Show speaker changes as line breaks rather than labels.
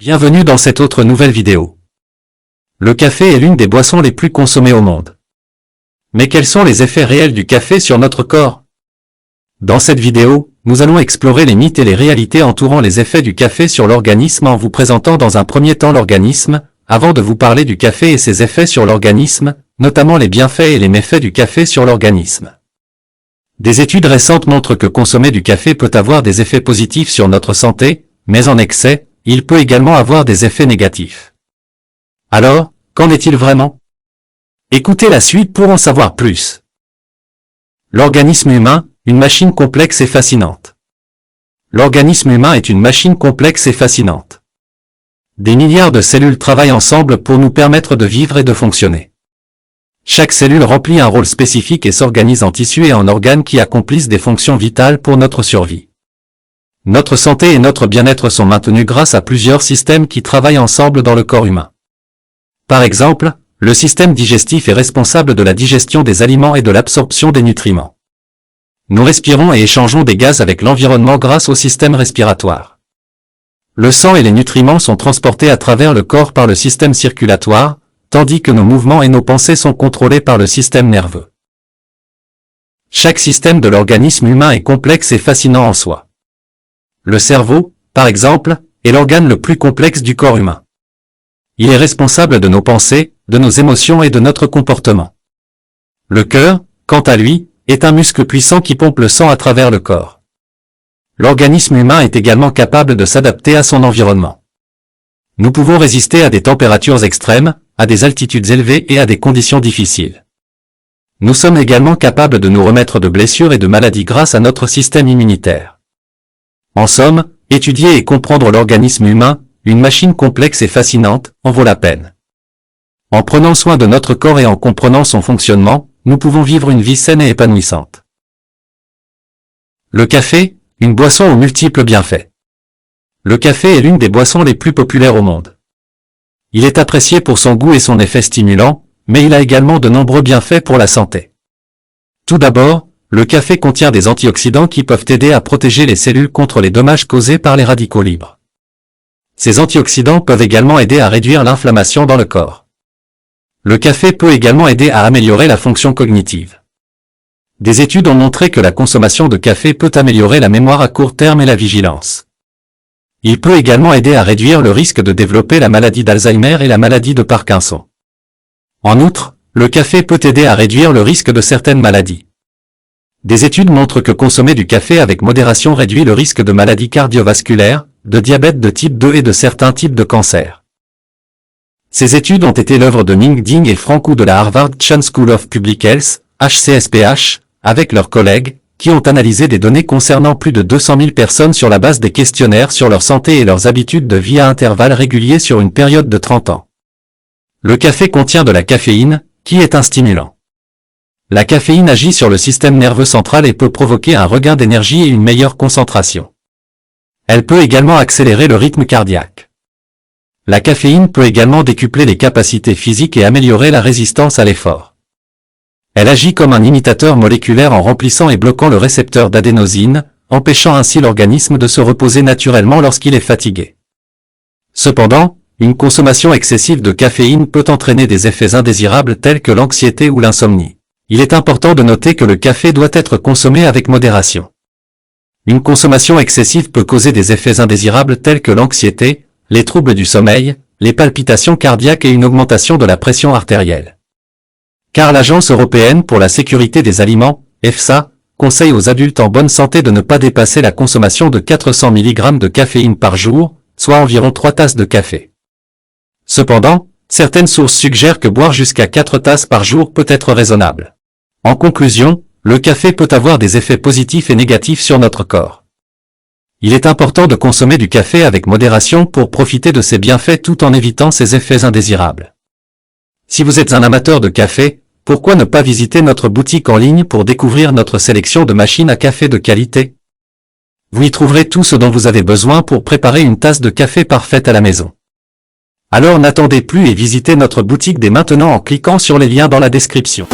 Bienvenue dans cette autre nouvelle vidéo. Le café est l'une des boissons les plus consommées au monde. Mais quels sont les effets réels du café sur notre corps? Dans cette vidéo, nous allons explorer les mythes et les réalités entourant les effets du café sur l'organisme en vous présentant dans un premier temps l'organisme, avant de vous parler du café et ses effets sur l'organisme, notamment les bienfaits et les méfaits du café sur l'organisme. Des études récentes montrent que consommer du café peut avoir des effets positifs sur notre santé, mais en excès, il peut également avoir des effets négatifs. Alors, qu'en est-il vraiment? Écoutez la suite pour en savoir plus. L'organisme humain, une machine complexe et fascinante. L'organisme humain est une machine complexe et fascinante. Des milliards de cellules travaillent ensemble pour nous permettre de vivre et de fonctionner. Chaque cellule remplit un rôle spécifique et s'organise en tissus et en organes qui accomplissent des fonctions vitales pour notre survie. Notre santé et notre bien-être sont maintenus grâce à plusieurs systèmes qui travaillent ensemble dans le corps humain. Par exemple, le système digestif est responsable de la digestion des aliments et de l'absorption des nutriments. Nous respirons et échangeons des gaz avec l'environnement grâce au système respiratoire. Le sang et les nutriments sont transportés à travers le corps par le système circulatoire, tandis que nos mouvements et nos pensées sont contrôlés par le système nerveux. Chaque système de l'organisme humain est complexe et fascinant en soi. Le cerveau, par exemple, est l'organe le plus complexe du corps humain. Il est responsable de nos pensées, de nos émotions et de notre comportement. Le cœur, quant à lui, est un muscle puissant qui pompe le sang à travers le corps. L'organisme humain est également capable de s'adapter à son environnement. Nous pouvons résister à des températures extrêmes, à des altitudes élevées et à des conditions difficiles. Nous sommes également capables de nous remettre de blessures et de maladies grâce à notre système immunitaire. En somme, étudier et comprendre l'organisme humain, une machine complexe et fascinante, en vaut la peine. En prenant soin de notre corps et en comprenant son fonctionnement, nous pouvons vivre une vie saine et épanouissante. Le café, une boisson aux multiples bienfaits. Le café est l'une des boissons les plus populaires au monde. Il est apprécié pour son goût et son effet stimulant, mais il a également de nombreux bienfaits pour la santé. Tout d'abord, le café contient des antioxydants qui peuvent aider à protéger les cellules contre les dommages causés par les radicaux libres. Ces antioxydants peuvent également aider à réduire l'inflammation dans le corps. Le café peut également aider à améliorer la fonction cognitive. Des études ont montré que la consommation de café peut améliorer la mémoire à court terme et la vigilance. Il peut également aider à réduire le risque de développer la maladie d'Alzheimer et la maladie de Parkinson. En outre, le café peut aider à réduire le risque de certaines maladies. Des études montrent que consommer du café avec modération réduit le risque de maladies cardiovasculaires, de diabète de type 2 et de certains types de cancers. Ces études ont été l'œuvre de Ming Ding et Frank Hu de la Harvard Chan School of Public Health, HCSPH, avec leurs collègues, qui ont analysé des données concernant plus de 200 000 personnes sur la base des questionnaires sur leur santé et leurs habitudes de vie à intervalles réguliers sur une période de 30 ans. Le café contient de la caféine, qui est un stimulant. La caféine agit sur le système nerveux central et peut provoquer un regain d'énergie et une meilleure concentration. Elle peut également accélérer le rythme cardiaque. La caféine peut également décupler les capacités physiques et améliorer la résistance à l'effort. Elle agit comme un imitateur moléculaire en remplissant et bloquant le récepteur d'adénosine, empêchant ainsi l'organisme de se reposer naturellement lorsqu'il est fatigué. Cependant, une consommation excessive de caféine peut entraîner des effets indésirables tels que l'anxiété ou l'insomnie. Il est important de noter que le café doit être consommé avec modération. Une consommation excessive peut causer des effets indésirables tels que l'anxiété, les troubles du sommeil, les palpitations cardiaques et une augmentation de la pression artérielle. Car l'Agence européenne pour la sécurité des aliments, EFSA, conseille aux adultes en bonne santé de ne pas dépasser la consommation de 400 mg de caféine par jour, soit environ 3 tasses de café. Cependant, certaines sources suggèrent que boire jusqu'à 4 tasses par jour peut être raisonnable. En conclusion, le café peut avoir des effets positifs et négatifs sur notre corps. Il est important de consommer du café avec modération pour profiter de ses bienfaits tout en évitant ses effets indésirables. Si vous êtes un amateur de café, pourquoi ne pas visiter notre boutique en ligne pour découvrir notre sélection de machines à café de qualité? Vous y trouverez tout ce dont vous avez besoin pour préparer une tasse de café parfaite à la maison. Alors n'attendez plus et visitez notre boutique dès maintenant en cliquant sur les liens dans la description.